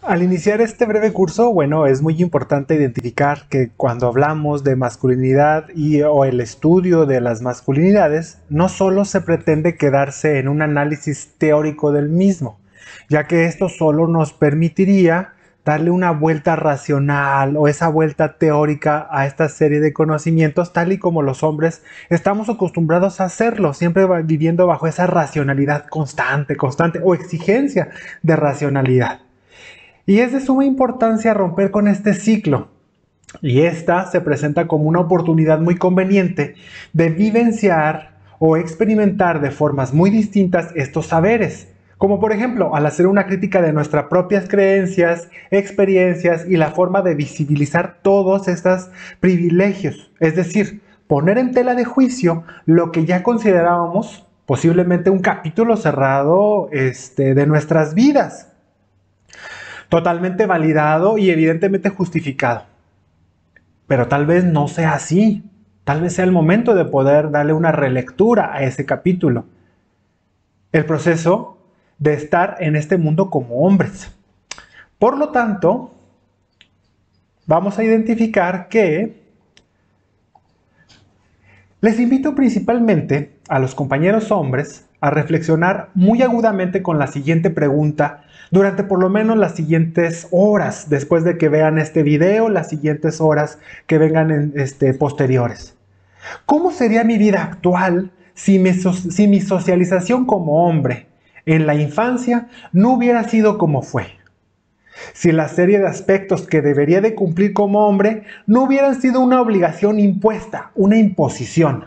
Al iniciar este breve curso, bueno, es muy importante identificar que cuando hablamos de masculinidad o el estudio de las masculinidades, no solo se pretende quedarse en un análisis teórico del mismo, ya que esto solo nos permitiría darle una vuelta racional o esa vuelta teórica a esta serie de conocimientos, tal y como los hombres estamos acostumbrados a hacerlo, siempre viviendo bajo esa racionalidad constante o exigencia de racionalidad. Y es de suma importancia romper con este ciclo. Y esta se presenta como una oportunidad muy conveniente de vivenciar o experimentar de formas muy distintas estos saberes. Como por ejemplo, al hacer una crítica de nuestras propias creencias, experiencias y la forma de visibilizar todos estos privilegios. Es decir, poner en tela de juicio lo que ya considerábamos posiblemente un capítulo cerrado de nuestras vidas, totalmente validado y evidentemente justificado. Pero tal vez no sea así. Tal vez sea el momento de poder darle una relectura a ese capítulo. El proceso de estar en este mundo como hombres. Por lo tanto, vamos a identificar que les invito principalmente a los compañeros hombres a reflexionar muy agudamente con la siguiente pregunta durante por lo menos las siguientes horas, después de que vean este video, las siguientes horas que vengan posteriores. ¿Cómo sería mi vida actual si mi socialización como hombre en la infancia no hubiera sido como fue? Si la serie de aspectos que debería de cumplir como hombre no hubieran sido una obligación impuesta, una imposición.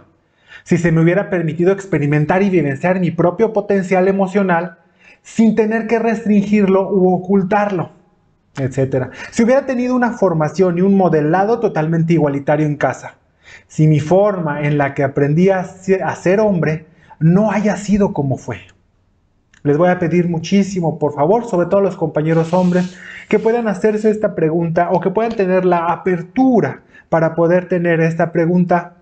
Si se me hubiera permitido experimentar y vivenciar mi propio potencial emocional sin tener que restringirlo u ocultarlo, etcétera. Si hubiera tenido una formación y un modelado totalmente igualitario en casa. Si mi forma en la que aprendí a ser hombre no haya sido como fue. Les voy a pedir muchísimo, por favor, sobre todo a los compañeros hombres, que puedan hacerse esta pregunta o que puedan tener la apertura para poder tener esta pregunta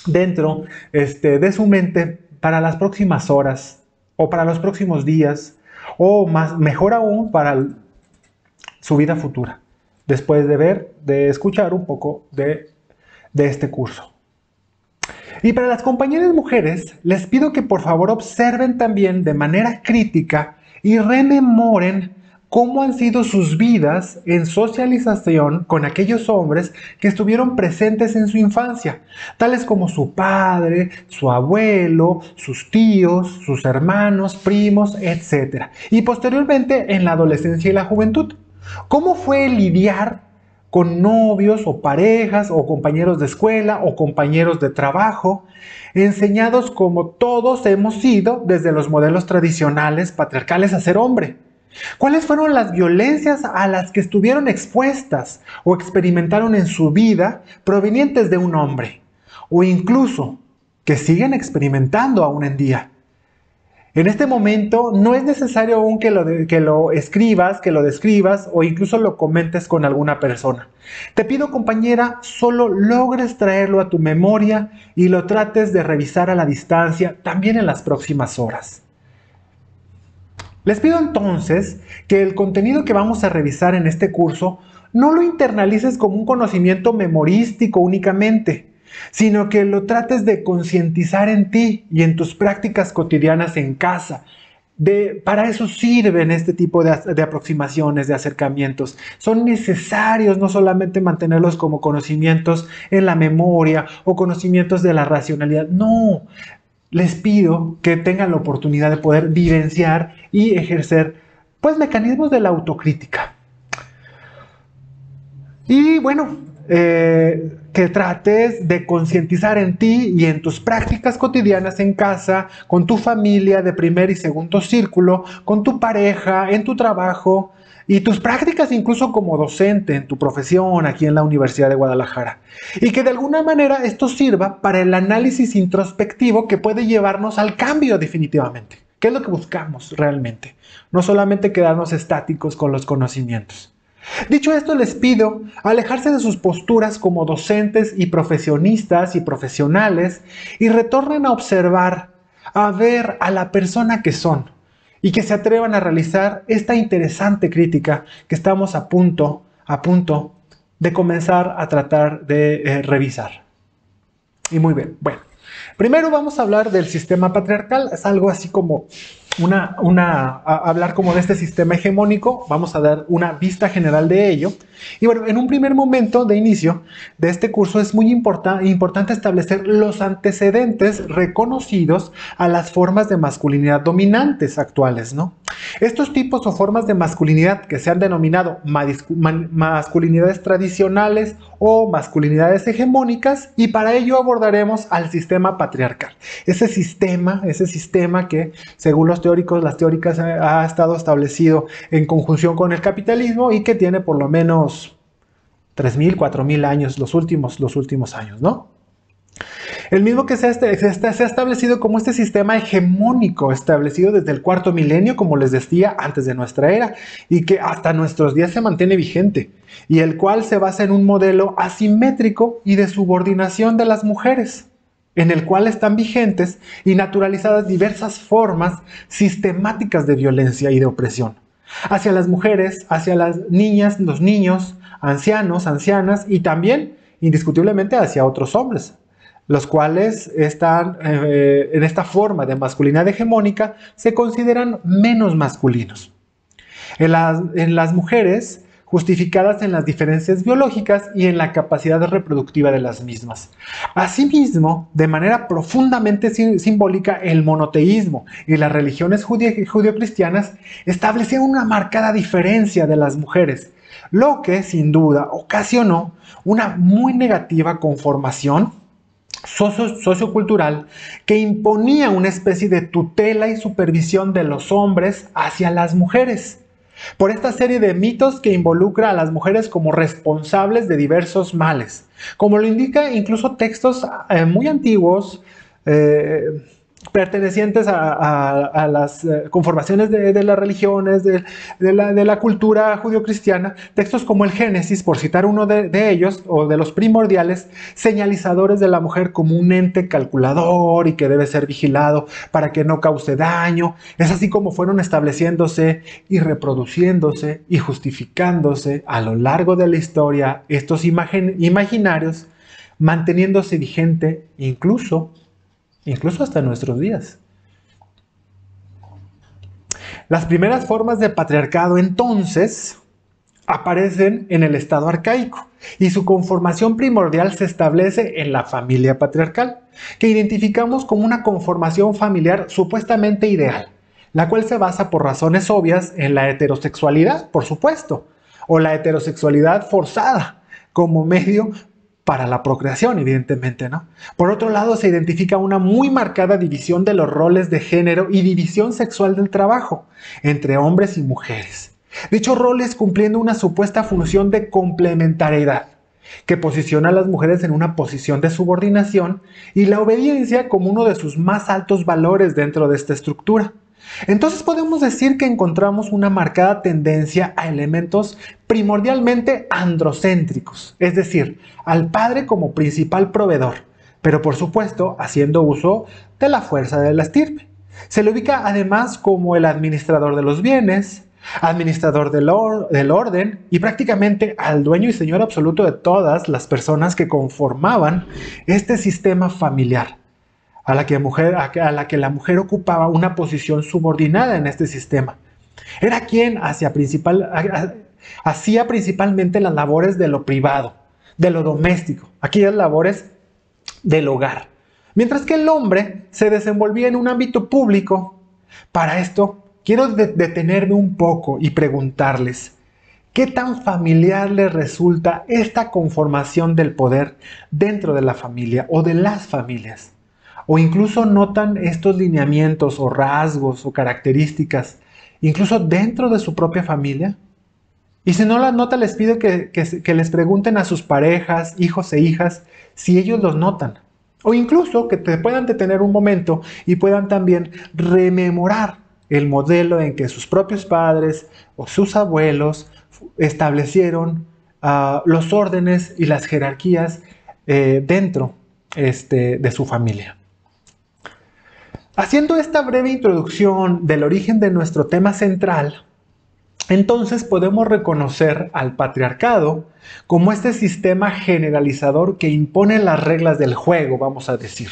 dentro de su mente para las próximas horas o para los próximos días o mejor aún para su vida futura, después de escuchar un poco de este curso. Y para las compañeras mujeres, les pido que por favor observen también de manera crítica y rememoren cómo han sido sus vidas en socialización con aquellos hombres que estuvieron presentes en su infancia, tales como su padre, su abuelo, sus tíos, sus hermanos, primos, etc. Y posteriormente en la adolescencia y la juventud. ¿Cómo fue lidiar con novios o parejas o compañeros de escuela o compañeros de trabajo, enseñados como todos hemos sido desde los modelos tradicionales patriarcales a ser hombre? ¿Cuáles fueron las violencias a las que estuvieron expuestas o experimentaron en su vida provenientes de un hombre? O incluso que siguen experimentando aún en día. En este momento no es necesario aún que lo escribas, que lo describas o incluso lo comentes con alguna persona. Te pido, compañera, solo logres traerlo a tu memoria y lo trates de revisar a la distancia también en las próximas horas. Les pido entonces que el contenido que vamos a revisar en este curso no lo internalices como un conocimiento memorístico únicamente, sino que lo trates de concientizar en ti y en tus prácticas cotidianas en casa. Para eso sirven este tipo de aproximaciones, de acercamientos. Son necesarios no solamente mantenerlos como conocimientos en la memoria o conocimientos de la racionalidad. No, les pido que tengan la oportunidad de poder vivenciar y ejercer pues mecanismos de la autocrítica. Y bueno, que trates de concientizar en ti y en tus prácticas cotidianas en casa, con tu familia de primer y segundo círculo, con tu pareja, en tu trabajo y tus prácticas incluso como docente en tu profesión aquí en la Universidad de Guadalajara. Y que de alguna manera esto sirva para el análisis introspectivo que puede llevarnos al cambio definitivamente. ¿Qué es lo que buscamos realmente? No solamente quedarnos estáticos con los conocimientos. Dicho esto, les pido alejarse de sus posturas como docentes y profesionistas y profesionales y retornen a observar, a ver a la persona que son y que se atrevan a realizar esta interesante crítica que estamos a punto de comenzar a tratar de revisar. Y muy bien, bueno, primero vamos a hablar del sistema patriarcal. Es algo así como hablar como de este sistema hegemónico. Vamos a dar una vista general de ello. Y bueno, en un primer momento de inicio de este curso es muy importante establecer los antecedentes reconocidos a las formas de masculinidad dominantes actuales, ¿no? Estos tipos o formas de masculinidad que se han denominado masculinidades tradicionales o masculinidades hegemónicas, y para ello abordaremos al sistema patriarcal. Ese sistema que, según los teóricos, las teóricas, ha estado establecido en conjunción con el capitalismo y que tiene por lo menos 3.000, 4.000 años, los últimos años, ¿no? El mismo que se ha establecido como este sistema hegemónico, establecido desde el cuarto milenio, como les decía, antes de nuestra era, y que hasta nuestros días se mantiene vigente, y el cual se basa en un modelo asimétrico y de subordinación de las mujeres, en el cual están vigentes y naturalizadas diversas formas sistemáticas de violencia y de opresión, hacia las mujeres, hacia las niñas, los niños, ancianos, ancianas, y también, indiscutiblemente, hacia otros hombres, los cuales están en esta forma de masculinidad hegemónica, se consideran menos masculinos. En las mujeres, justificadas en las diferencias biológicas y en la capacidad reproductiva de las mismas. Asimismo, de manera profundamente simbólica, el monoteísmo y las religiones judio-cristianas establecieron una marcada diferencia de las mujeres, lo que sin duda ocasionó una muy negativa conformación sociocultural que imponía una especie de tutela y supervisión de los hombres hacia las mujeres, por esta serie de mitos que involucra a las mujeres como responsables de diversos males, como lo indica incluso textos muy antiguos, pertenecientes a las conformaciones de las religiones, de la cultura judio-cristiana, textos como el Génesis, por citar uno de ellos, o de los primordiales, señalizadores de la mujer como un ente calculador y que debe ser vigilado para que no cause daño. Es así como fueron estableciéndose y reproduciéndose y justificándose a lo largo de la historia estos imaginarios, manteniéndose vigente incluso hasta nuestros días. Las primeras formas de patriarcado, entonces, aparecen en el estado arcaico y su conformación primordial se establece en la familia patriarcal, que identificamos como una conformación familiar supuestamente ideal, la cual se basa por razones obvias en la heterosexualidad, por supuesto, o la heterosexualidad forzada como medio para la procreación, evidentemente, ¿no? Por otro lado, se identifica una muy marcada división de los roles de género y división sexual del trabajo entre hombres y mujeres. Dichos roles cumpliendo una supuesta función de complementariedad que posiciona a las mujeres en una posición de subordinación y la obediencia como uno de sus más altos valores dentro de esta estructura. Entonces podemos decir que encontramos una marcada tendencia a elementos primordialmente androcéntricos, es decir, al padre como principal proveedor, pero por supuesto haciendo uso de la fuerza de la estirpe. Se le ubica además como el administrador de los bienes, administrador del orden y prácticamente al dueño y señor absoluto de todas las personas que conformaban este sistema familiar, a la que la mujer ocupaba una posición subordinada en este sistema. Era quien hacía principalmente las labores de lo privado, de lo doméstico, aquellas labores del hogar, mientras que el hombre se desenvolvía en un ámbito público. Para esto, quiero detenerme un poco y preguntarles, ¿qué tan familiar les resulta esta conformación del poder dentro de la familia o de las familias? O incluso notan estos lineamientos o rasgos o características, incluso dentro de su propia familia. Y si no las nota, les pido que les pregunten a sus parejas, hijos e hijas, si ellos los notan. O incluso que te puedan detener un momento y puedan también rememorar el modelo en que sus propios padres o sus abuelos establecieron los órdenes y las jerarquías dentro de su familia. Haciendo esta breve introducción del origen de nuestro tema central, entonces podemos reconocer al patriarcado como este sistema generalizador que impone las reglas del juego, vamos a decir.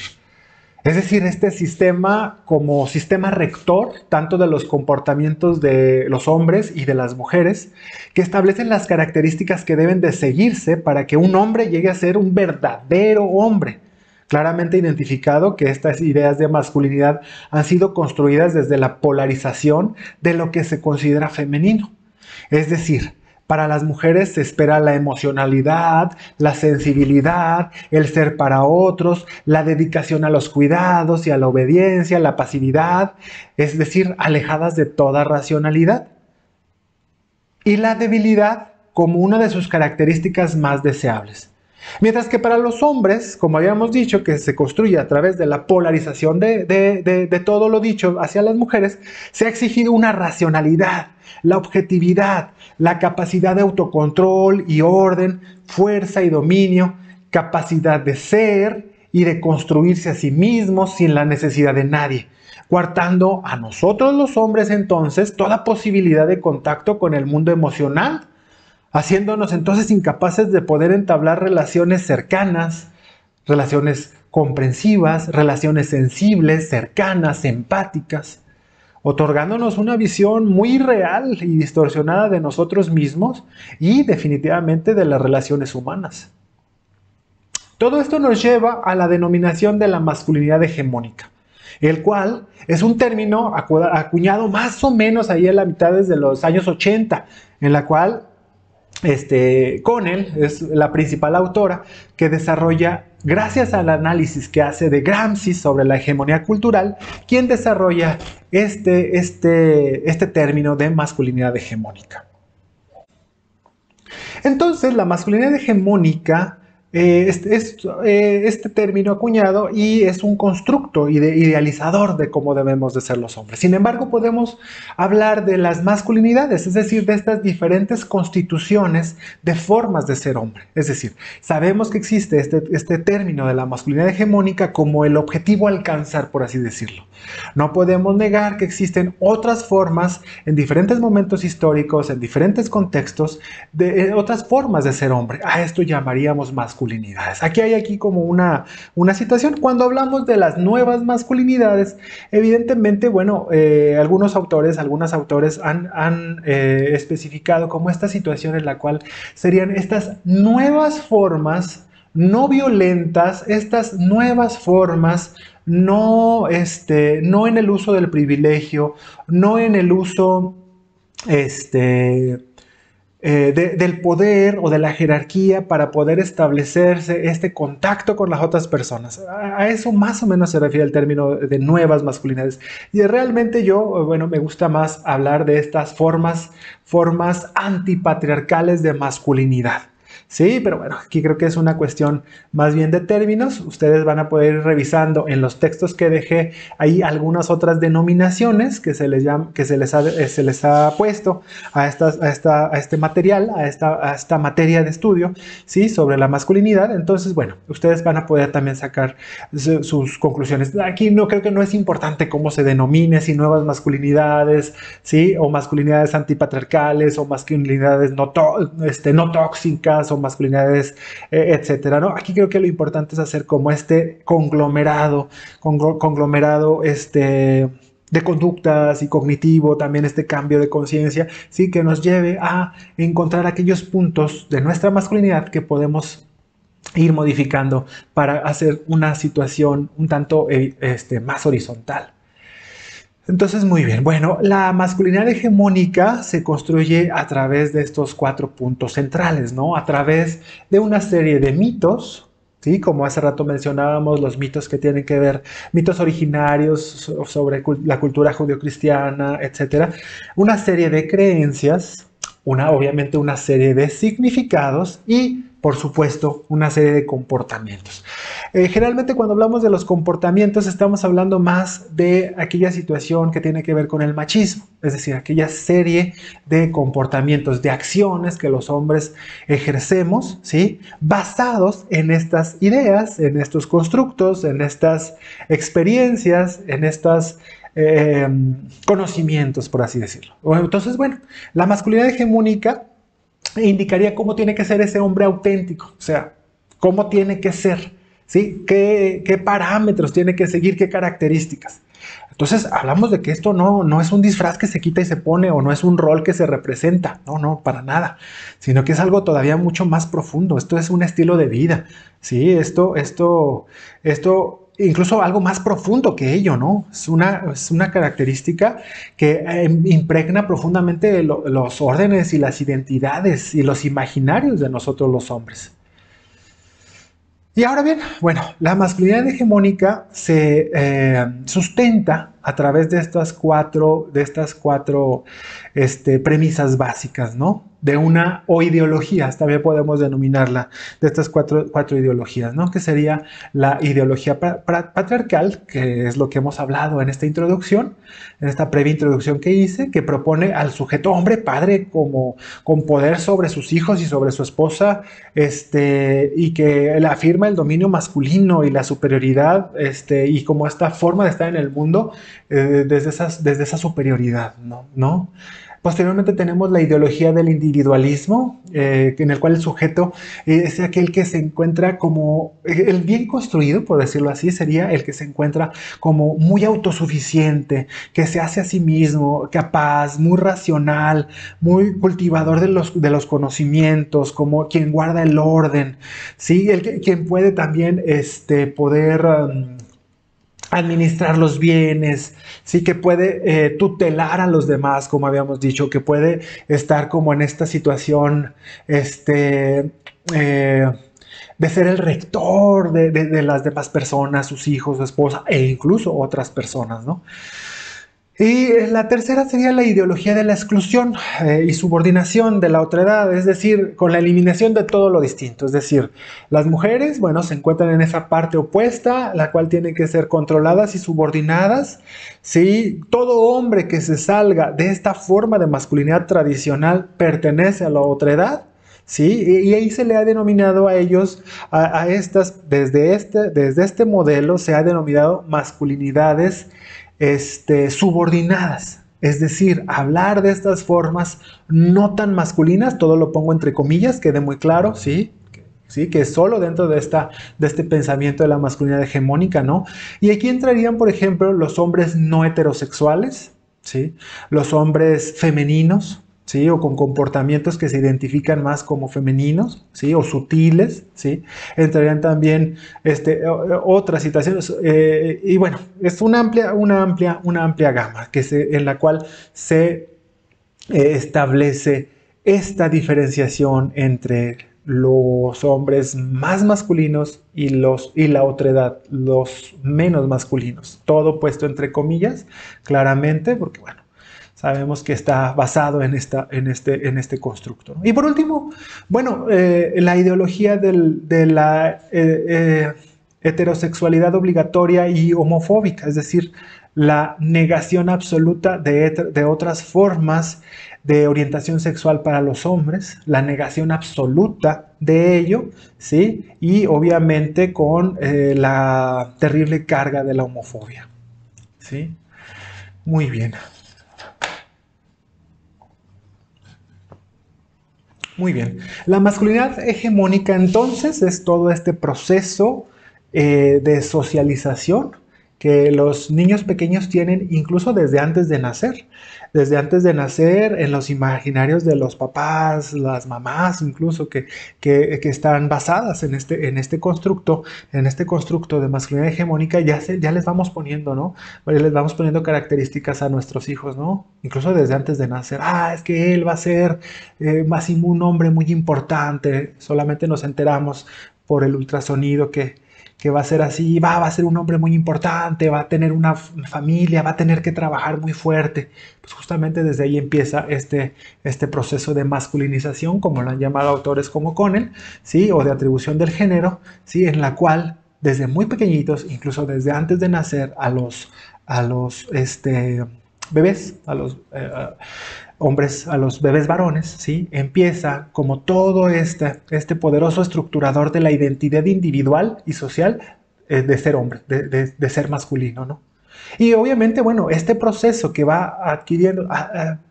Es decir, este sistema como sistema rector, tanto de los comportamientos de los hombres y de las mujeres, que establecen las características que deben de seguirse para que un hombre llegue a ser un verdadero hombre. Claramente identificado que estas ideas de masculinidad han sido construidas desde la polarización de lo que se considera femenino. Es decir, para las mujeres se espera la emocionalidad, la sensibilidad, el ser para otros, la dedicación a los cuidados y a la obediencia, la pasividad, es decir, alejadas de toda racionalidad. Y la debilidad como una de sus características más deseables. Mientras que para los hombres, como habíamos dicho, que se construye a través de la polarización de todo lo dicho hacia las mujeres, se ha exigido una racionalidad, la objetividad, la capacidad de autocontrol y orden, fuerza y dominio, capacidad de ser y de construirse a sí mismos sin la necesidad de nadie, coartando a nosotros los hombres entonces toda posibilidad de contacto con el mundo emocional, haciéndonos entonces incapaces de poder entablar relaciones cercanas, relaciones comprensivas, relaciones sensibles, cercanas, empáticas, otorgándonos una visión muy real y distorsionada de nosotros mismos y definitivamente de las relaciones humanas. Todo esto nos lleva a la denominación de la masculinidad hegemónica, el cual es un término acuñado más o menos ahí en la mitad desde los años 80, en la cual Connell es la principal autora que desarrolla, gracias al análisis que hace de Gramsci sobre la hegemonía cultural, quien desarrolla este término de masculinidad hegemónica. Entonces, la masculinidad hegemónica este término acuñado y es un constructo idealizador de cómo debemos de ser los hombres. Sin embargo, podemos hablar de las masculinidades, es decir, de estas diferentes constituciones de formas de ser hombre. Es decir, sabemos que existe este término de la masculinidad hegemónica como el objetivo a alcanzar, por así decirlo. No podemos negar que existen otras formas en diferentes momentos históricos, en diferentes contextos, de otras formas de ser hombre. A esto llamaríamos masculinidades. Aquí hay como una situación. Cuando hablamos de las nuevas masculinidades, evidentemente, bueno, algunos autores han especificado como esta situación en la cual serían estas nuevas formas no violentas, estas nuevas formas no en el uso del privilegio, no en el uso del poder o de la jerarquía para poder establecerse este contacto con las otras personas. A eso más o menos se refiere el término de nuevas masculinidades. Y realmente yo, bueno, me gusta más hablar de estas formas antipatriarcales de masculinidad. Sí, pero bueno, aquí creo que es una cuestión más bien de términos. Ustedes van a poder ir revisando en los textos que dejé ahí algunas otras denominaciones que se les ha puesto a este material, a esta materia de estudio, ¿sí? Sobre la masculinidad. Entonces, bueno, ustedes van a poder también sacar sus conclusiones. Aquí creo que no es importante cómo se denomine, si nuevas masculinidades, ¿sí? O masculinidades antipatriarcales, o masculinidades no tóxicas, o masculinidades, etcétera, ¿no? Aquí creo que lo importante es hacer como este conglomerado de conductas y cognitivo, también este cambio de conciencia, ¿sí? Que nos lleve a encontrar aquellos puntos de nuestra masculinidad que podemos ir modificando para hacer una situación un tanto más horizontal. Entonces, muy bien. Bueno, la masculinidad hegemónica se construye a través de estos 4 puntos centrales, ¿no? A través de una serie de mitos, ¿sí? Como hace rato mencionábamos, los mitos que tienen que ver, mitos originarios sobre la cultura judeocristiana, etcétera. Una serie de creencias, obviamente una serie de significados y, por supuesto, una serie de comportamientos. Generalmente cuando hablamos de los comportamientos estamos hablando más de aquella situación que tiene que ver con el machismo, es decir, aquella serie de comportamientos, de acciones que los hombres ejercemos, ¿sí? Basados en estas ideas, en estos constructos, en estas experiencias, en estos conocimientos, por así decirlo. Entonces, bueno, la masculinidad hegemónica indicaría cómo tiene que ser ese hombre auténtico, o sea, cómo tiene que ser, ¿sí? ¿Qué parámetros tiene que seguir, qué características? Entonces hablamos de que esto no es un disfraz que se quita y se pone, o no es un rol que se representa, no, para nada, sino que es algo todavía mucho más profundo. Esto es un estilo de vida, ¿sí? Esto incluso algo más profundo que ello, ¿no? Es una característica que impregna profundamente los órdenes y las identidades y los imaginarios de nosotros los hombres. Y ahora bien, bueno, la masculinidad hegemónica se sustenta a través de estas cuatro premisas básicas, ¿no? De una o ideologías, también podemos denominarla, de estas cuatro ideologías, ¿no? Que sería la ideología patriarcal, que es lo que hemos hablado en esta introducción, en esta previa introducción que hice, que propone al sujeto hombre, padre, como con poder sobre sus hijos y sobre su esposa, y que le afirma el dominio masculino y la superioridad, y como esta forma de estar en el mundo desde esa superioridad, ¿no? Posteriormente tenemos la ideología del individualismo, en el cual el sujeto es aquel que se encuentra como, el bien construido, por decirlo así, sería el que se encuentra como muy autosuficiente, que se hace a sí mismo, capaz, muy racional, muy cultivador de los conocimientos, como quien guarda el orden, ¿sí? Quien puede también poder administrar los bienes, sí, que puede tutelar a los demás, como habíamos dicho, que puede estar como en esta situación, de ser el rector de las demás personas, sus hijos, su esposa, e incluso otras personas, ¿no? Y la tercera sería la ideología de la exclusión y subordinación de la otredad, es decir, con la eliminación de todo lo distinto. Es decir, las mujeres, bueno, se encuentran en esa parte opuesta, la cual tienen que ser controladas y subordinadas. ¿Sí? Todo hombre que se salga de esta forma de masculinidad tradicional pertenece a la otredad. ¿Sí? Y ahí se le ha denominado a ellos, a estas, desde este modelo, se ha denominado masculinidades subordinadas. Es decir, hablar de estas formas no tan masculinas, todo lo pongo entre comillas, quede muy claro, ¿sí? ¿Sí? Que solo dentro de este pensamiento de la masculinidad hegemónica, ¿no? Y aquí entrarían, por ejemplo, los hombres no heterosexuales, ¿sí? Los hombres femeninos, ¿sí? O con comportamientos que se identifican más como femeninos, ¿sí? O sutiles, ¿sí? Entrarían también otras situaciones, y bueno, es una amplia gama en la cual se establece esta diferenciación entre los hombres más masculinos y la otredad, los menos masculinos. Todo puesto entre comillas, claramente, porque bueno, sabemos que está basado en este constructo, ¿no? Y por último, bueno, la ideología de la heterosexualidad obligatoria y homofóbica, es decir, la negación absoluta de otras formas de orientación sexual para los hombres, la negación absoluta de ello, ¿sí? Y obviamente con la terrible carga de la homofobia, ¿sí? Muy bien. Muy bien. La masculinidad hegemónica entonces es todo este proceso de socialización que los niños pequeños tienen incluso desde antes de nacer. Desde antes de nacer, en los imaginarios de los papás, las mamás, incluso que están basadas en este constructo de masculinidad hegemónica, ya les vamos poniendo, ¿no? Ya les vamos poniendo características a nuestros hijos, ¿no? Incluso desde antes de nacer. Es que él va a ser un hombre muy importante. Solamente nos enteramos por el ultrasonido que va a ser así, va a ser un hombre muy importante, va a tener una familia, va a tener que trabajar muy fuerte. Pues justamente desde ahí empieza este proceso de masculinización, como lo han llamado autores como Connell, ¿sí? O de atribución del género, ¿sí? En la cual desde muy pequeñitos, incluso desde antes de nacer, a los bebés, a los hombres, a los bebés varones, ¿sí? Empieza como todo este poderoso estructurador de la identidad individual y social de ser hombre, de ser masculino, ¿no? Y obviamente, bueno, este proceso que va adquiriendo,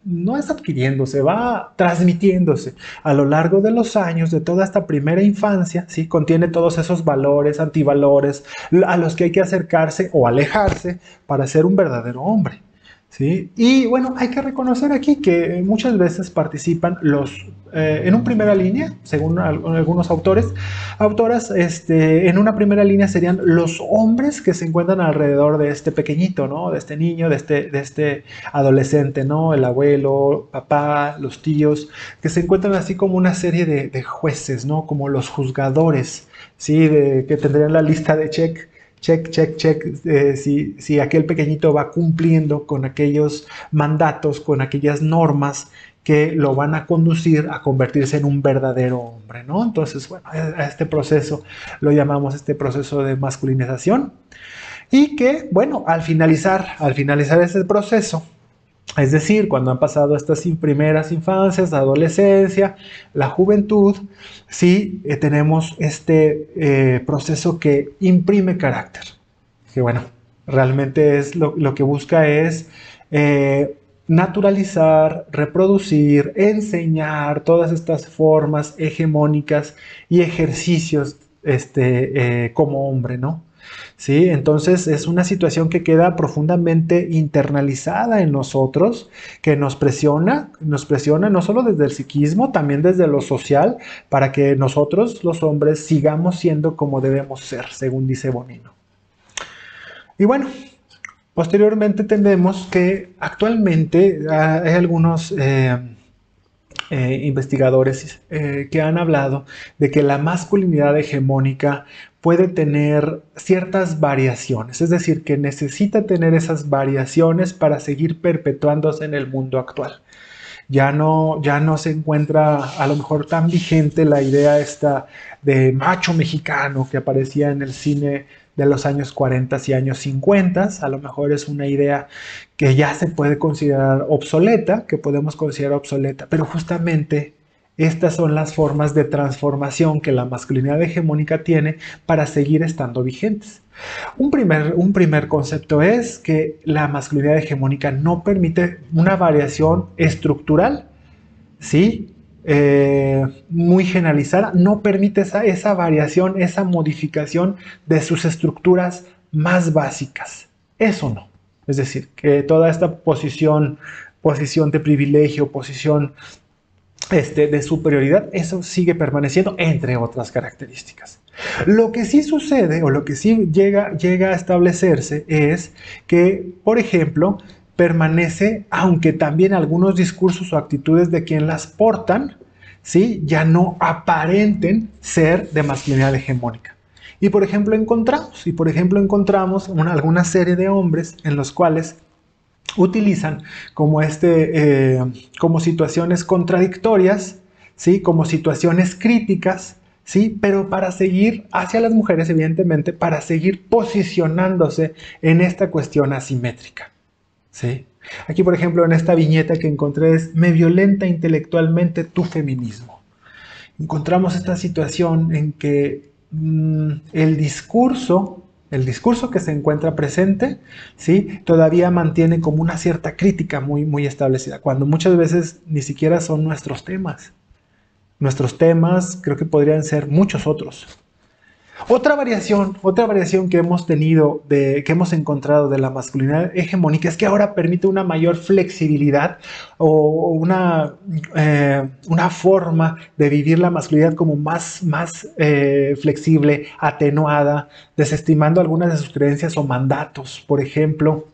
no es adquiriéndose, va transmitiéndose a lo largo de los años, de toda esta primera infancia, ¿sí? Contiene todos esos valores, antivalores, a los que hay que acercarse o alejarse para ser un verdadero hombre. ¿Sí? Y bueno, hay que reconocer aquí que muchas veces participan en una primera línea, según algunos autoras, en una primera línea serían los hombres que se encuentran alrededor de este pequeñito, ¿no? De este niño, de este adolescente, ¿no? El abuelo, papá, los tíos, que se encuentran así como una serie de jueces, ¿no? Como los juzgadores, ¿sí? Que tendrían la lista de check, si aquel pequeñito va cumpliendo con aquellos mandatos, con aquellas normas que lo van a conducir a convertirse en un verdadero hombre, ¿no? Entonces, bueno, a este proceso lo llamamos este proceso de masculinización y que, bueno, al finalizar ese proceso, es decir, cuando han pasado estas primeras infancias, la adolescencia, la juventud, sí tenemos este proceso que imprime carácter. Que bueno, realmente es lo que busca es naturalizar, reproducir, enseñar todas estas formas hegemónicas y ejercicios como hombre, ¿no? ¿Sí? Entonces es una situación que queda profundamente internalizada en nosotros, que nos presiona no solo desde el psiquismo, también desde lo social, para que nosotros, los hombres, sigamos siendo como debemos ser, según dice Bonino. Y bueno, posteriormente tenemos que actualmente hay algunos investigadores que han hablado de que la masculinidad hegemónica puede tener ciertas variaciones, es decir, que necesita tener esas variaciones para seguir perpetuándose en el mundo actual. Ya no se encuentra a lo mejor tan vigente la idea esta de macho mexicano que aparecía en el cine de los años 40 y años 50. A lo mejor es una idea que ya se puede considerar obsoleta, que podemos considerar obsoleta, pero justamente estas son las formas de transformación que la masculinidad hegemónica tiene para seguir estando vigentes. Un primer concepto es que la masculinidad hegemónica no permite una variación estructural, ¿sí? Muy generalizada, no permite esa variación, esa modificación de sus estructuras más básicas. Eso no. Es decir, que toda esta posición de privilegio, posición de superioridad, eso sigue permaneciendo, entre otras características. Lo que sí sucede, o lo que sí llega a establecerse, es que, por ejemplo, permanece, aunque también algunos discursos o actitudes de quien las portan, ¿sí? Ya no aparenten ser de masculinidad hegemónica. Y por ejemplo encontramos alguna serie de hombres en los cuales utilizan como situaciones contradictorias, ¿sí? Como situaciones críticas, ¿sí? Pero para seguir hacia las mujeres, evidentemente, para seguir posicionándose en esta cuestión asimétrica, ¿sí? Aquí, por ejemplo, en esta viñeta que encontré es: me violenta intelectualmente tu feminismo. Encontramos esta situación en que el discurso que se encuentra presente, ¿sí? Todavía mantiene como una cierta crítica muy, muy establecida, cuando muchas veces ni siquiera son nuestros temas. Nuestros temas creo que podrían ser muchos otros. Otra variación que hemos tenido, que hemos encontrado de la masculinidad hegemónica, es que ahora permite una mayor flexibilidad o una forma de vivir la masculinidad como más flexible, atenuada, desestimando algunas de sus creencias o mandatos. Por ejemplo,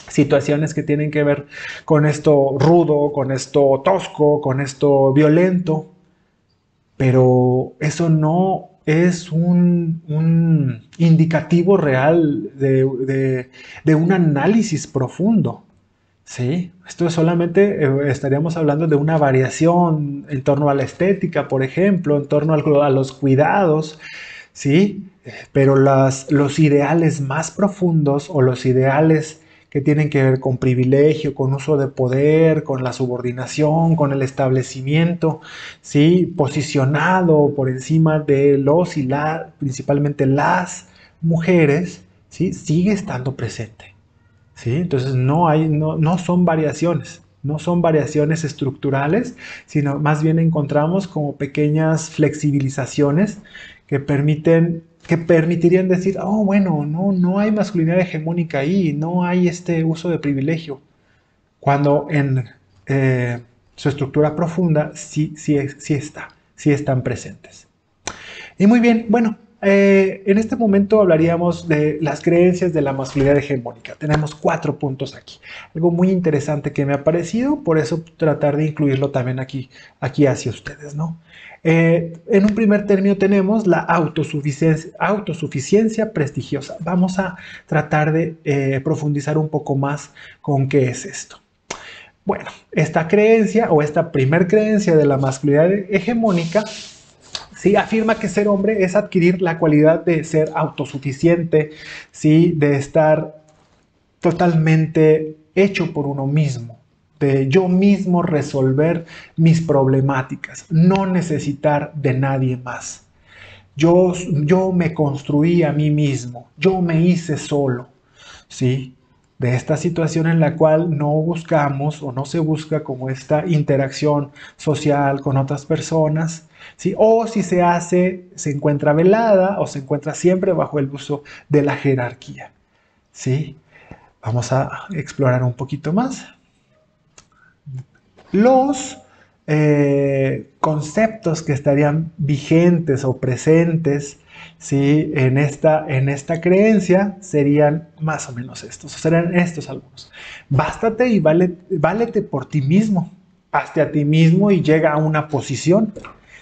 situaciones que tienen que ver con esto rudo, con esto tosco, con esto violento. Pero eso no es un indicativo real de un análisis profundo, ¿sí? Esto solamente estaríamos hablando de una variación en torno a la estética, por ejemplo, en torno a los cuidados, ¿sí? Pero los ideales más profundos o los ideales que tienen que ver con privilegio, con uso de poder, con la subordinación, con el establecimiento, ¿sí? Posicionado por encima de los y principalmente las mujeres, ¿sí? Sigue estando presente, ¿sí? Entonces no son variaciones. No son variaciones estructurales, sino más bien encontramos como pequeñas flexibilizaciones que permitirían decir, oh, bueno, no hay masculinidad hegemónica ahí, no hay este uso de privilegio, cuando en su estructura profunda sí están presentes. Y muy bien, bueno, en este momento hablaríamos de las creencias de la masculinidad hegemónica. Tenemos 4 puntos aquí. Algo muy interesante que me ha parecido, por eso tratar de incluirlo también aquí hacia ustedes, ¿no? En un primer término tenemos la autosuficiencia prestigiosa. Vamos a tratar de profundizar un poco más con qué es esto. Bueno, esta creencia o esta primer creencia de la masculinidad hegemónica, ¿sí? Afirma que ser hombre es adquirir la cualidad de ser autosuficiente, ¿sí? De estar totalmente hecho por uno mismo, de yo mismo resolver mis problemáticas, no necesitar de nadie más. Yo me construí a mí mismo, yo me hice solo, ¿sí? De esta situación en la cual no buscamos o no se busca como esta interacción social con otras personas, ¿sí? O si se hace, se encuentra velada o se encuentra siempre bajo el uso de la jerarquía, ¿sí? Vamos a explorar un poquito más. Los conceptos que estarían vigentes o presentes, ¿sí? en esta creencia serían más o menos estos, serán estos algunos. Bástate y válete por ti mismo, hazte a ti mismo y llega a una posición,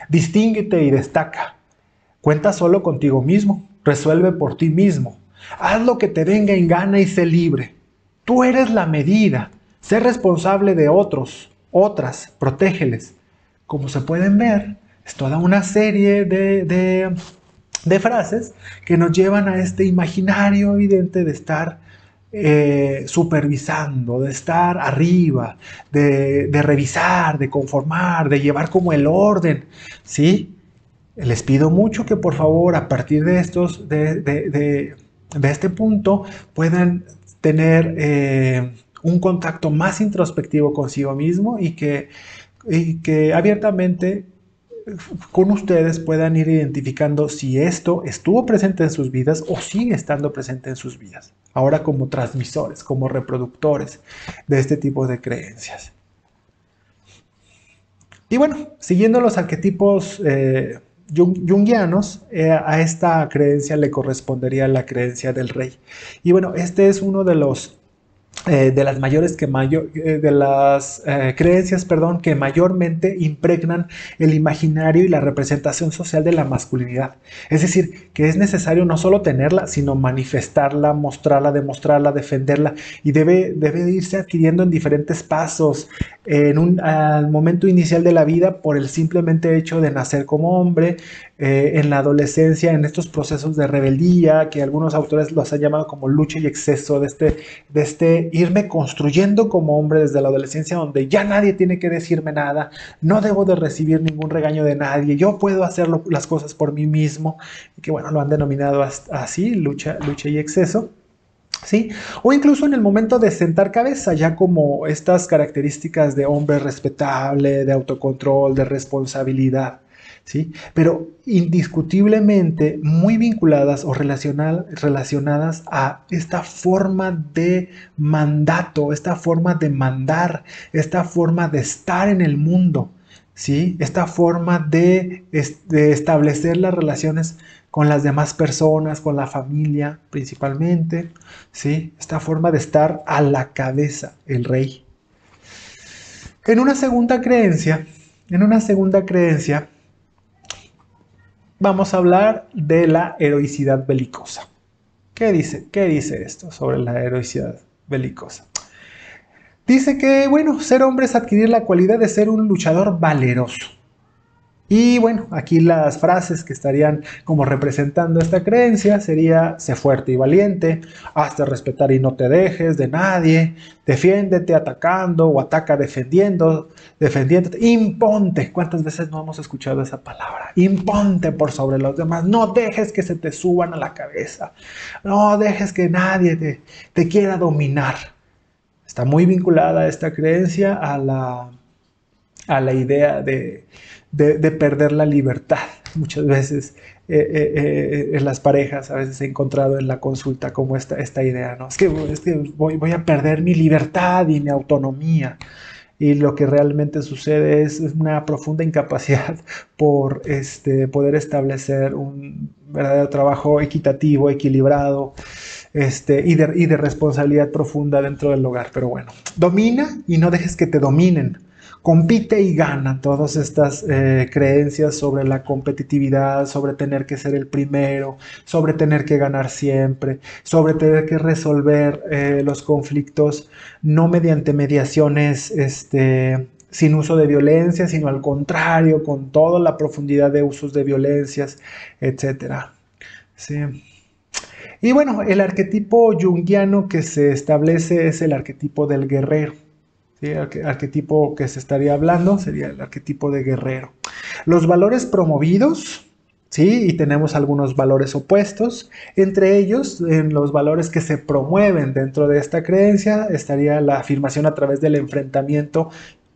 distínguete y destaca, cuenta solo contigo mismo, resuelve por ti mismo, haz lo que te venga en gana y sé libre, tú eres la medida, sé responsable de otros, otras, protégeles. Como se pueden ver, es toda una serie de frases que nos llevan a este imaginario evidente de estar supervisando, de estar arriba, de revisar, de conformar, de llevar como el orden, ¿sí? Les pido mucho que por favor a partir de este punto puedan tener un contacto más introspectivo consigo mismo y que abiertamente con ustedes puedan ir identificando si esto estuvo presente en sus vidas o sigue estando presente en sus vidas. Ahora como transmisores, como reproductores de este tipo de creencias. Y bueno, siguiendo los arquetipos junguianos, a esta creencia le correspondería la creencia del rey. Y bueno, este es uno de los de las creencias, perdón, que mayormente impregnan el imaginario y la representación social de la masculinidad. Es decir, que es necesario no solo tenerla, sino manifestarla, mostrarla, demostrarla, defenderla, y debe irse adquiriendo en diferentes pasos, al momento inicial de la vida, por el simplemente hecho de nacer como hombre, en la adolescencia, en estos procesos de rebeldía, que algunos autores los han llamado como lucha y exceso, de este irme construyendo como hombre desde la adolescencia, donde ya nadie tiene que decirme nada, no debo de recibir ningún regaño de nadie, yo puedo hacer las cosas por mí mismo, y que bueno, lo han denominado así, lucha y exceso. ¿Sí? O incluso en el momento de sentar cabeza, ya como estas características de hombre respetable, de autocontrol, de responsabilidad, ¿sí? Pero indiscutiblemente muy vinculadas o relacionadas a esta forma de mandato, esta forma de mandar, esta forma de estar en el mundo, ¿sí? Esta forma de establecer las relaciones con las demás personas, con la familia principalmente, ¿sí? Esta forma de estar a la cabeza, el rey. En una segunda creencia, vamos a hablar de la heroicidad belicosa. ¿Qué dice esto sobre la heroicidad belicosa? Dice que, bueno, ser hombre es adquirir la cualidad de ser un luchador valeroso. Y bueno, aquí las frases que estarían como representando esta creencia sería: sé fuerte y valiente, hazte respetar y no te dejes de nadie, defiéndete atacando o ataca defendiéndote, imponte. ¿Cuántas veces no hemos escuchado esa palabra? Imponte por sobre los demás, no dejes que se te suban a la cabeza, no dejes que nadie te quiera dominar. Está muy vinculada esta creencia a la idea de perder la libertad. Muchas veces en las parejas a veces he encontrado en la consulta como esta idea, ¿no? Es que voy a perder mi libertad y mi autonomía. Y lo que realmente sucede es una profunda incapacidad por poder establecer un verdadero trabajo equitativo, equilibrado, y de responsabilidad profunda dentro del hogar. Pero bueno, domina y no dejes que te dominen. Compite y gana. Todas estas creencias sobre la competitividad, sobre tener que ser el primero, sobre tener que ganar siempre, sobre tener que resolver los conflictos no mediante mediaciones sin uso de violencia, sino al contrario, con toda la profundidad de usos de violencias, etcétera. Sí. Y bueno, el arquetipo junguiano que se establece es el arquetipo del guerrero. ¿Sí? El arquetipo que se estaría hablando sería el arquetipo de guerrero. Los valores promovidos, ¿sí? Y tenemos algunos valores opuestos. Entre ellos, en los valores que se promueven dentro de esta creencia, estaría la afirmación a través del enfrentamiento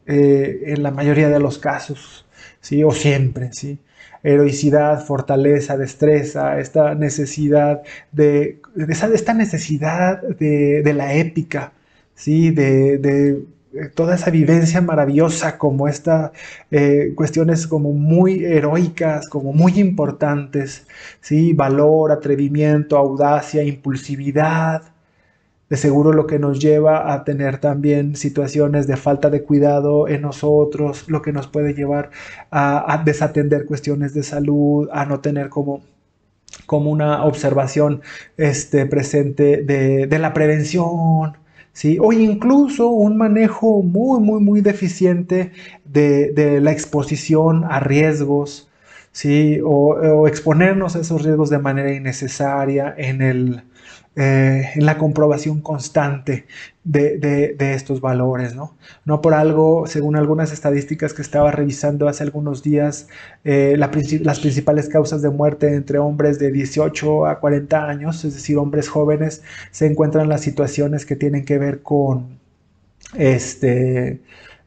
en la mayoría de los casos, ¿sí? O siempre, ¿sí? Heroicidad, fortaleza, destreza, esta necesidad esta necesidad de la épica, ¿sí? De toda esa vivencia maravillosa, como cuestiones como muy heroicas, como muy importantes, ¿sí? Valor, atrevimiento, audacia, impulsividad. De seguro lo que nos lleva a tener también situaciones de falta de cuidado en nosotros, lo que nos puede llevar a desatender cuestiones de salud, a no tener como una observación presente de la prevención, ¿sí? O incluso un manejo muy, muy, muy deficiente de la exposición a riesgos, ¿sí? O exponernos a esos riesgos de manera innecesaria en la comprobación constante de estos valores, ¿no? No por algo, según algunas estadísticas que estaba revisando hace algunos días, las principales causas de muerte entre hombres de 18 a 40 años, es decir, hombres jóvenes, se encuentran en las situaciones que tienen que ver con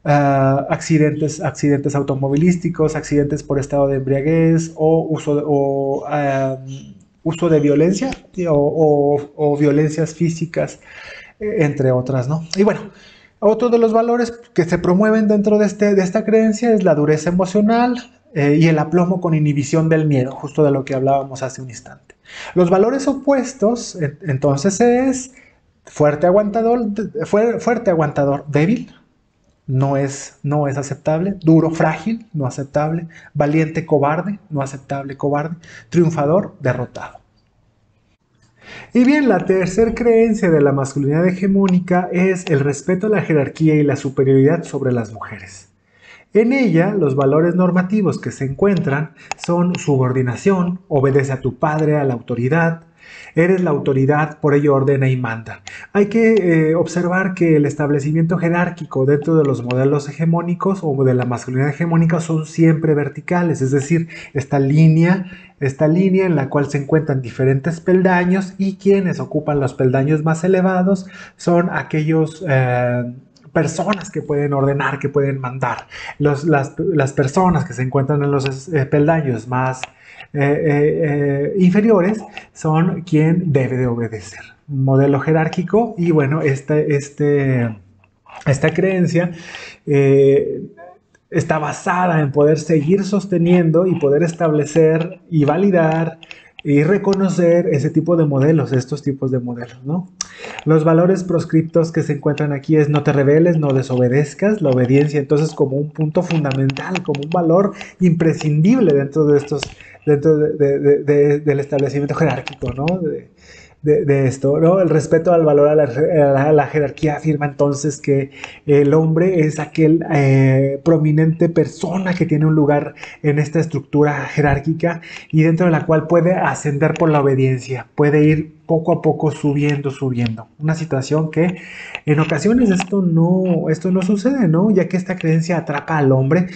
accidentes automovilísticos, accidentes por estado de embriaguez o uso de violencia o violencias físicas, entre otras, ¿no? Y bueno, otro de los valores que se promueven dentro de esta creencia es la dureza emocional y el aplomo con inhibición del miedo, justo de lo que hablábamos hace un instante. Los valores opuestos, entonces, es fuerte aguantador, débil, no es aceptable. Duro, frágil, no aceptable. Valiente, cobarde, no aceptable, cobarde. Triunfador, derrotado. Y bien, la tercera creencia de la masculinidad hegemónica es el respeto a la jerarquía y la superioridad sobre las mujeres. En ella, los valores normativos que se encuentran son subordinación, obedece a tu padre, a la autoridad, eres la autoridad, por ello ordena y manda. Hay que observar que el establecimiento jerárquico dentro de los modelos hegemónicos o de la masculinidad hegemónica son siempre verticales, es decir, esta línea en la cual se encuentran diferentes peldaños y quienes ocupan los peldaños más elevados son aquellos personas que pueden ordenar, que pueden mandar. Las personas que se encuentran en los peldaños más inferiores son quien debe de obedecer. Un modelo jerárquico y bueno, esta creencia está basada en poder seguir sosteniendo y poder establecer y validar y reconocer ese tipo de modelos, estos tipos de modelos, ¿no? Los valores proscriptos que se encuentran aquí es no te rebeles, no desobedezcas, la obediencia entonces como un punto fundamental, como un valor imprescindible dentro de del establecimiento jerárquico, ¿no? de esto, ¿no? El respeto al valor a la jerarquía afirma entonces que el hombre es aquel prominente persona que tiene un lugar en esta estructura jerárquica y dentro de la cual puede ascender por la obediencia, puede ir poco a poco subiendo, subiendo. Una situación que en ocasiones esto no sucede, ¿no? Ya que esta creencia atrapa al hombre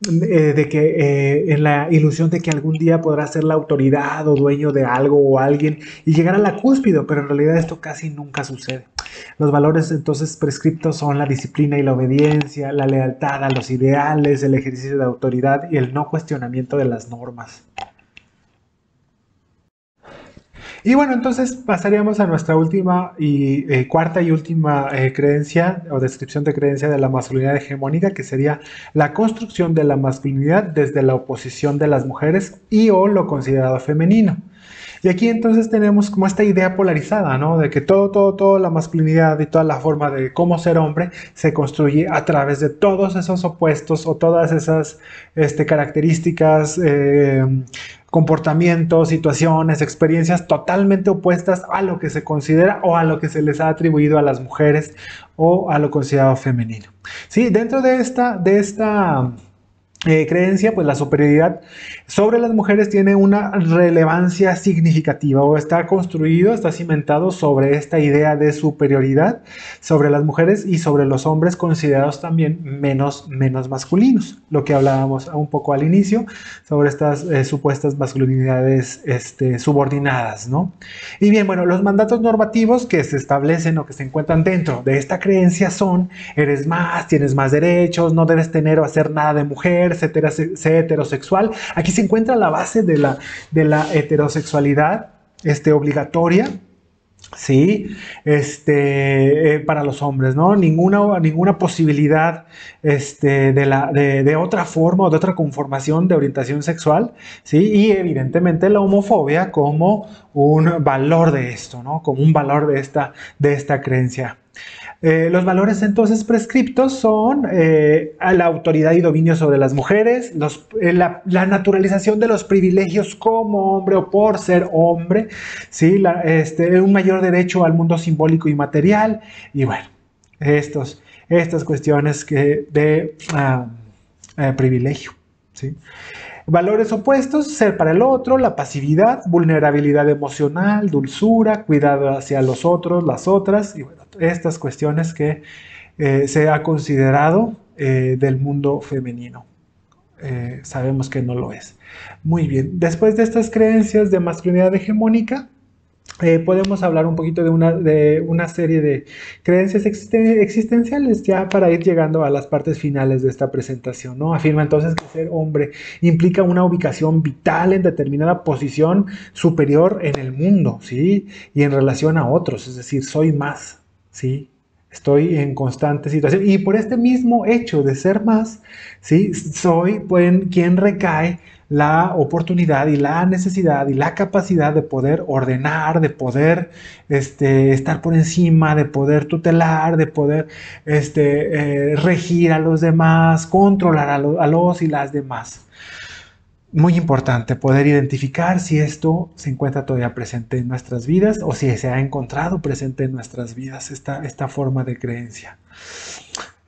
de que en la ilusión de que algún día podrá ser la autoridad o dueño de algo o alguien y llegar a la cúspide, pero en realidad esto casi nunca sucede. Los valores entonces prescriptos son la disciplina y la obediencia, la lealtad a los ideales, el ejercicio de autoridad y el no cuestionamiento de las normas. Y bueno, entonces pasaríamos a nuestra última y cuarta y última creencia o descripción de creencia de la masculinidad hegemónica, que sería la construcción de la masculinidad desde la oposición de las mujeres y o lo considerado femenino. Y aquí entonces tenemos como esta idea polarizada, ¿no? De que toda la masculinidad y toda la forma de cómo ser hombre se construye a través de todos esos opuestos o todas esas características, comportamientos, situaciones, experiencias totalmente opuestas a lo que se considera o a lo que se les ha atribuido a las mujeres o a lo considerado femenino. Sí, dentro de esta creencia, pues la superioridad sobre las mujeres tiene una relevancia significativa o está construido, está cimentado sobre esta idea de superioridad sobre las mujeres y sobre los hombres considerados también menos masculinos, lo que hablábamos un poco al inicio sobre estas supuestas masculinidades subordinadas, ¿no? Y bien, bueno, los mandatos normativos que se establecen o que se encuentran dentro de esta creencia son: eres más, tienes más derechos, no debes tener o hacer nada de mujer, sé heterosexual. Aquí se encuentra la base de la heterosexualidad obligatoria, ¿sí? Para los hombres, ¿no? Ninguna posibilidad de otra forma o de otra conformación de orientación sexual, ¿sí? Y evidentemente la homofobia como un valor de esto, ¿no? Como un valor de esta creencia. Los valores entonces prescriptos son a la autoridad y dominio sobre las mujeres, la naturalización de los privilegios como hombre o por ser hombre, ¿sí? Un mayor derecho al mundo simbólico y material, y bueno, estas cuestiones de privilegio, ¿sí? Valores opuestos: ser para el otro, la pasividad, vulnerabilidad emocional, dulzura, cuidado hacia los otros, las otras, y bueno, estas cuestiones que se ha considerado del mundo femenino. Sabemos que no lo es. Muy bien, después de estas creencias de masculinidad hegemónica, podemos hablar un poquito de una serie de creencias existenciales ya para ir llegando a las partes finales de esta presentación, ¿no? Afirma entonces que ser hombre implica una ubicación vital en determinada posición superior en el mundo, ¿sí? Y en relación a otros, es decir, soy más, ¿sí? Estoy en constante situación y por este mismo hecho de ser más, ¿sí? Soy quien recae la oportunidad y la necesidad y la capacidad de poder ordenar, de poder estar por encima, de poder tutelar, de poder regir a los demás, controlar a los y las demás. Muy importante poder identificar si esto se encuentra todavía presente en nuestras vidas o si se ha encontrado presente en nuestras vidas, esta forma de creencia.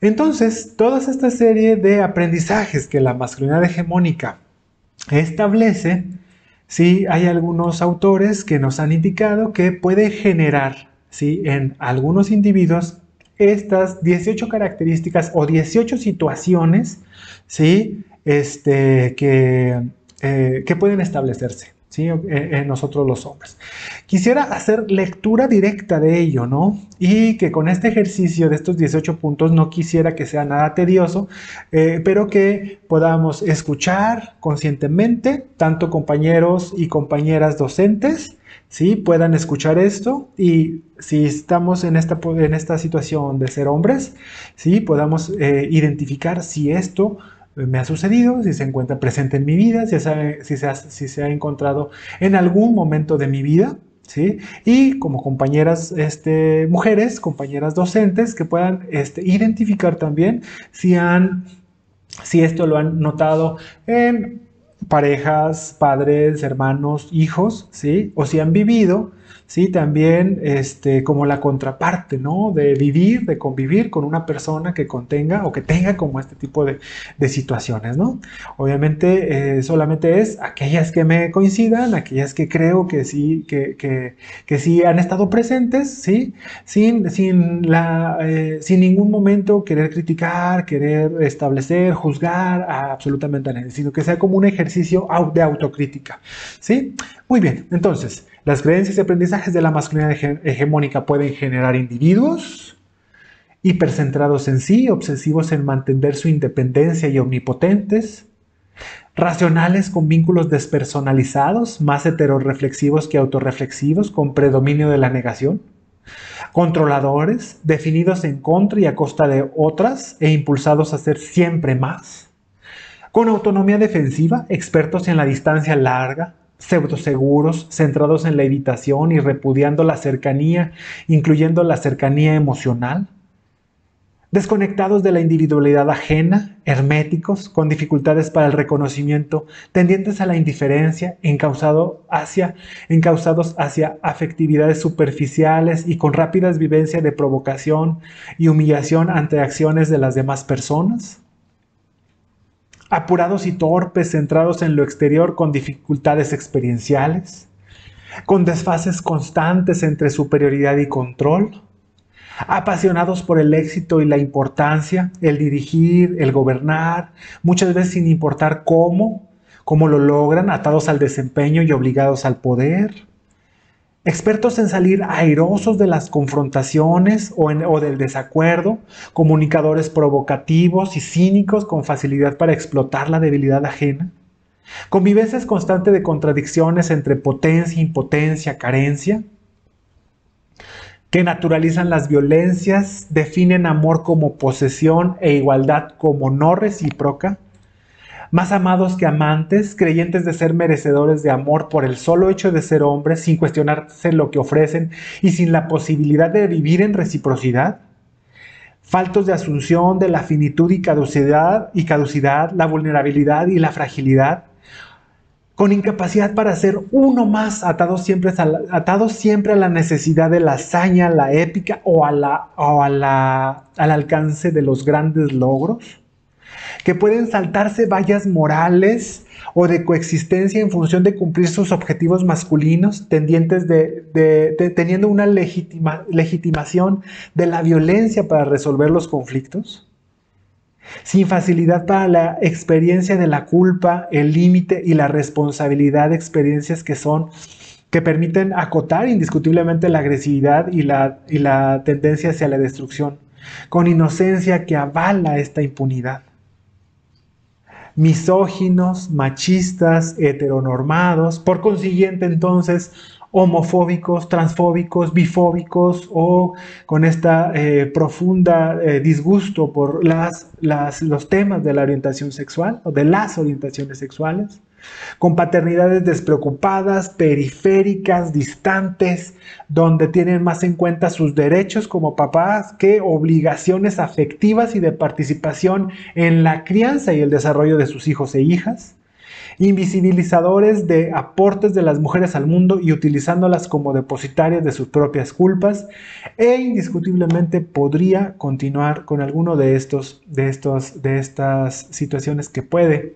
Entonces, toda esta serie de aprendizajes que la masculinidad hegemónica establece, sí, hay algunos autores que nos han indicado que puede generar, ¿sí?, en algunos individuos estas 18 características o 18 situaciones, ¿sí?, que pueden establecerse, ¿sí?, en nosotros los hombres. Quisiera hacer lectura directa de ello, ¿no? Y que con este ejercicio de estos 18 puntos no quisiera que sea nada tedioso, pero que podamos escuchar conscientemente, tanto compañeros y compañeras docentes, ¿sí?, puedan escuchar esto y si estamos en esta situación de ser hombres, ¿sí?, podamos identificar si esto me ha sucedido, si se encuentra presente en mi vida, si se ha encontrado en algún momento de mi vida, ¿sí? Y como compañeras mujeres, compañeras docentes, que puedan identificar también si esto lo han notado en parejas, padres, hermanos, hijos, ¿sí? O si han vivido, ¿sí? También como la contraparte, ¿no? De vivir, de convivir con una persona que contenga o que tenga como este tipo de situaciones, ¿no? Obviamente solamente es aquellas que me coincidan, aquellas que creo que sí, que sí han estado presentes, ¿sí? Sin ningún momento querer criticar, querer establecer, juzgar a absolutamente a nadie, sino que sea como un ejercicio de autocrítica, ¿sí? Muy bien, entonces, las creencias y aprendizajes de la masculinidad hegemónica pueden generar individuos hipercentrados en sí, obsesivos en mantener su independencia y omnipotentes, racionales con vínculos despersonalizados, más heteroreflexivos que autorreflexivos, con predominio de la negación, controladores, definidos en contra y a costa de otras e impulsados a ser siempre más, con autonomía defensiva, expertos en la distancia larga, pseudoseguros, centrados en la evitación y repudiando la cercanía, incluyendo la cercanía emocional, desconectados de la individualidad ajena, herméticos, con dificultades para el reconocimiento, tendientes a la indiferencia, encausados hacia afectividades superficiales y con rápidas vivencias de provocación y humillación ante acciones de las demás personas, apurados y torpes, centrados en lo exterior con dificultades experienciales, con desfases constantes entre superioridad y control, apasionados por el éxito y la importancia, el dirigir, el gobernar, muchas veces sin importar cómo lo logran, atados al desempeño y obligados al poder, expertos en salir airosos de las confrontaciones o del desacuerdo, comunicadores provocativos y cínicos con facilidad para explotar la debilidad ajena, convivencias constantes de contradicciones entre potencia, impotencia, carencia, que naturalizan las violencias, definen amor como posesión e igualdad como no recíproca, más amados que amantes, creyentes de ser merecedores de amor por el solo hecho de ser hombres, sin cuestionarse lo que ofrecen y sin la posibilidad de vivir en reciprocidad, faltos de asunción de la finitud y caducidad, la vulnerabilidad y la fragilidad, con incapacidad para ser uno más, atados siempre a la necesidad de la hazaña, la épica al alcance de los grandes logros, que pueden saltarse vallas morales o de coexistencia en función de cumplir sus objetivos masculinos, teniendo una legitimación de la violencia para resolver los conflictos, sin facilidad para la experiencia de la culpa, el límite y la responsabilidad, experiencias que permiten acotar indiscutiblemente la agresividad y la tendencia hacia la destrucción, con inocencia que avala esta impunidad. Misóginos, machistas, heteronormados, por consiguiente entonces homofóbicos, transfóbicos, bifóbicos o con esta profunda disgusto por los temas de la orientación sexual o de las orientaciones sexuales, con paternidades despreocupadas, periféricas, distantes, donde tienen más en cuenta sus derechos como papás que obligaciones afectivas y de participación en la crianza y el desarrollo de sus hijos e hijas, invisibilizadores de aportes de las mujeres al mundo y utilizándolas como depositarias de sus propias culpas, e indiscutiblemente podría continuar con alguno de estas situaciones que pueden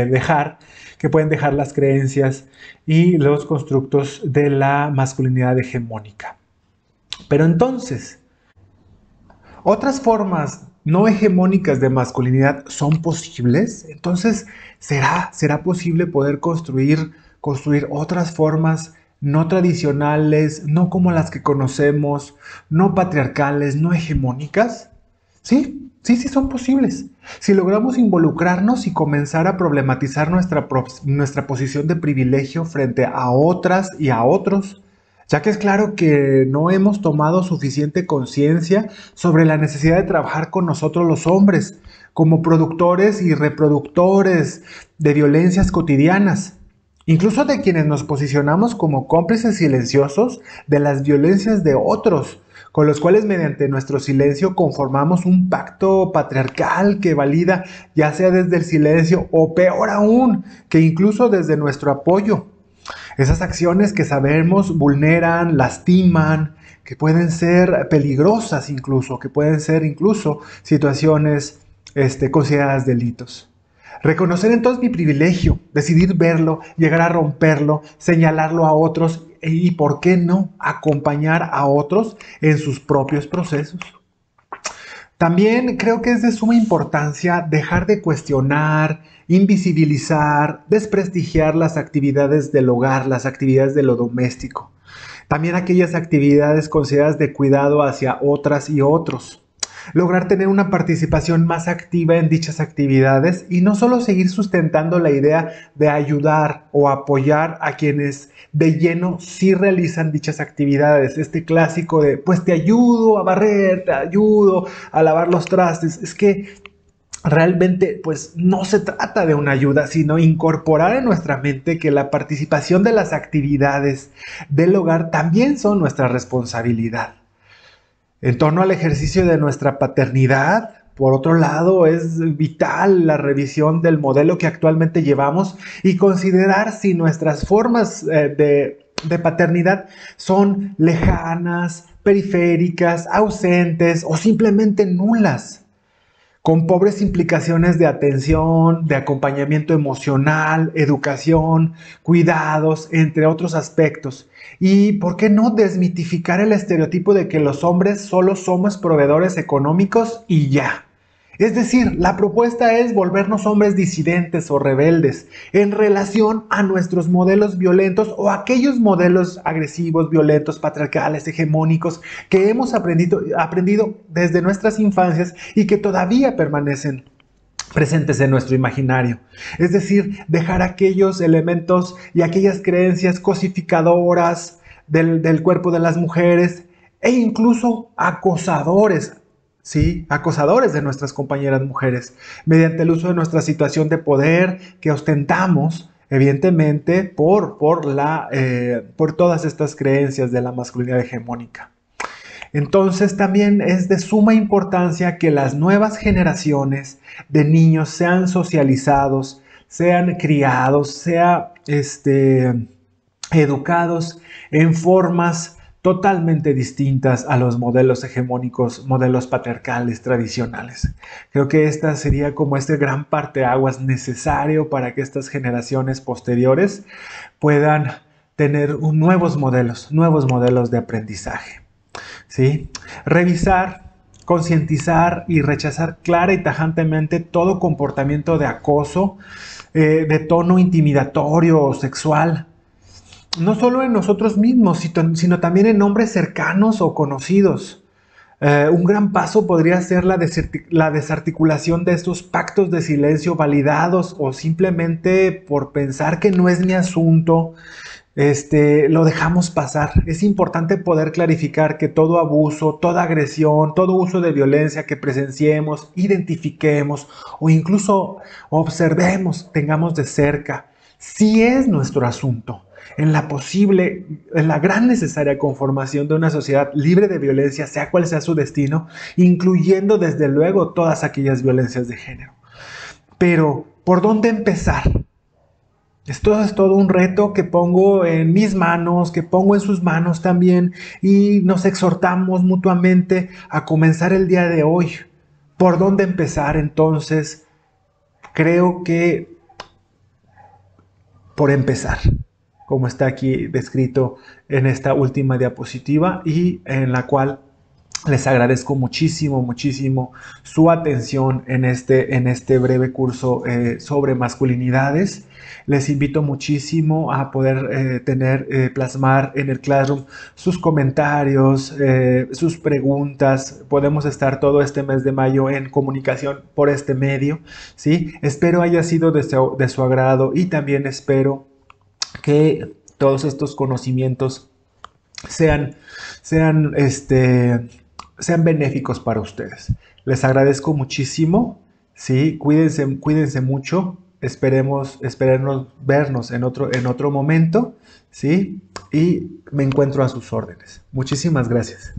dejar las creencias y los constructos de la masculinidad hegemónica. Pero entonces, ¿otras formas no hegemónicas de masculinidad son posibles? Entonces, ¿será posible poder construir otras formas no tradicionales, no como las que conocemos, no patriarcales, no hegemónicas? Sí son posibles. Si logramos involucrarnos y comenzar a problematizar nuestra posición de privilegio frente a otras y a otros, ya que es claro que no hemos tomado suficiente conciencia sobre la necesidad de trabajar con nosotros los hombres, como productores y reproductores de violencias cotidianas, incluso de quienes nos posicionamos como cómplices silenciosos de las violencias de otros, con los cuales mediante nuestro silencio conformamos un pacto patriarcal que valida ya sea desde el silencio o peor aún, que incluso desde nuestro apoyo. Esas acciones que sabemos vulneran, lastiman, que pueden ser peligrosas incluso, que pueden ser incluso situaciones consideradas delitos. Reconocer entonces mi privilegio, decidir verlo, llegar a romperlo, señalarlo a otros y, ¿por qué no?, acompañar a otros en sus propios procesos. También creo que es de suma importancia dejar de cuestionar, invisibilizar, desprestigiar las actividades del hogar, las actividades de lo doméstico. También aquellas actividades consideradas de cuidado hacia otras y otros. Lograr tener una participación más activa en dichas actividades y no solo seguir sustentando la idea de ayudar o apoyar a quienes de lleno sí realizan dichas actividades. Este clásico de, pues te ayudo a barrer, te ayudo a lavar los trastes. Es que realmente pues no se trata de una ayuda, sino incorporar en nuestra mente que la participación de las actividades del hogar también son nuestra responsabilidad. En torno al ejercicio de nuestra paternidad, por otro lado, es vital la revisión del modelo que actualmente llevamos y considerar si nuestras formas de paternidad son lejanas, periféricas, ausentes o simplemente nulas, con pobres implicaciones de atención, de acompañamiento emocional, educación, cuidados, entre otros aspectos. Y, ¿por qué no desmitificar el estereotipo de que los hombres solo somos proveedores económicos y ya? Es decir, la propuesta es volvernos hombres disidentes o rebeldes en relación a nuestros modelos violentos o aquellos modelos agresivos, violentos, patriarcales, hegemónicos que hemos aprendido desde nuestras infancias y que todavía permanecen presentes en nuestro imaginario. Es decir, dejar aquellos elementos y aquellas creencias cosificadoras del cuerpo de las mujeres e incluso acosadores, ¿sí? Acosadores de nuestras compañeras mujeres, mediante el uso de nuestra situación de poder que ostentamos, evidentemente, por todas estas creencias de la masculinidad hegemónica. Entonces también es de suma importancia que las nuevas generaciones de niños sean socializados, sean criados, sean educados en formas totalmente distintas a los modelos hegemónicos, modelos patriarcales tradicionales. Creo que esta sería como este gran parteaguas necesario para que estas generaciones posteriores puedan tener nuevos modelos de aprendizaje. ¿Sí? Revisar, concientizar y rechazar clara y tajantemente todo comportamiento de acoso, de tono intimidatorio o sexual, no solo en nosotros mismos, sino también en hombres cercanos o conocidos. Un gran paso podría ser la desarticulación de estos pactos de silencio validados o simplemente por pensar que no es mi asunto, lo dejamos pasar. Es importante poder clarificar que todo abuso, toda agresión, todo uso de violencia que presenciemos, identifiquemos o incluso observemos, tengamos de cerca, sí es nuestro asunto. En la gran necesaria conformación de una sociedad libre de violencia, sea cual sea su destino, incluyendo desde luego todas aquellas violencias de género. Pero, ¿por dónde empezar? Esto es todo un reto que pongo en mis manos, que pongo en sus manos también, y nos exhortamos mutuamente a comenzar el día de hoy. ¿Por dónde empezar entonces? Creo que por empezar, como está aquí descrito en esta última diapositiva y en la cual les agradezco muchísimo, muchísimo su atención en este breve curso sobre masculinidades. Les invito muchísimo a poder plasmar en el Classroom sus comentarios, sus preguntas. Podemos estar todo este mes de mayo en comunicación por este medio, ¿sí? Espero haya sido de su agrado y también espero que todos estos conocimientos sean benéficos para ustedes. Les agradezco muchísimo, ¿sí? Cuídense mucho esperemos vernos en otro momento, ¿sí? Y me encuentro a sus órdenes. Muchísimas gracias.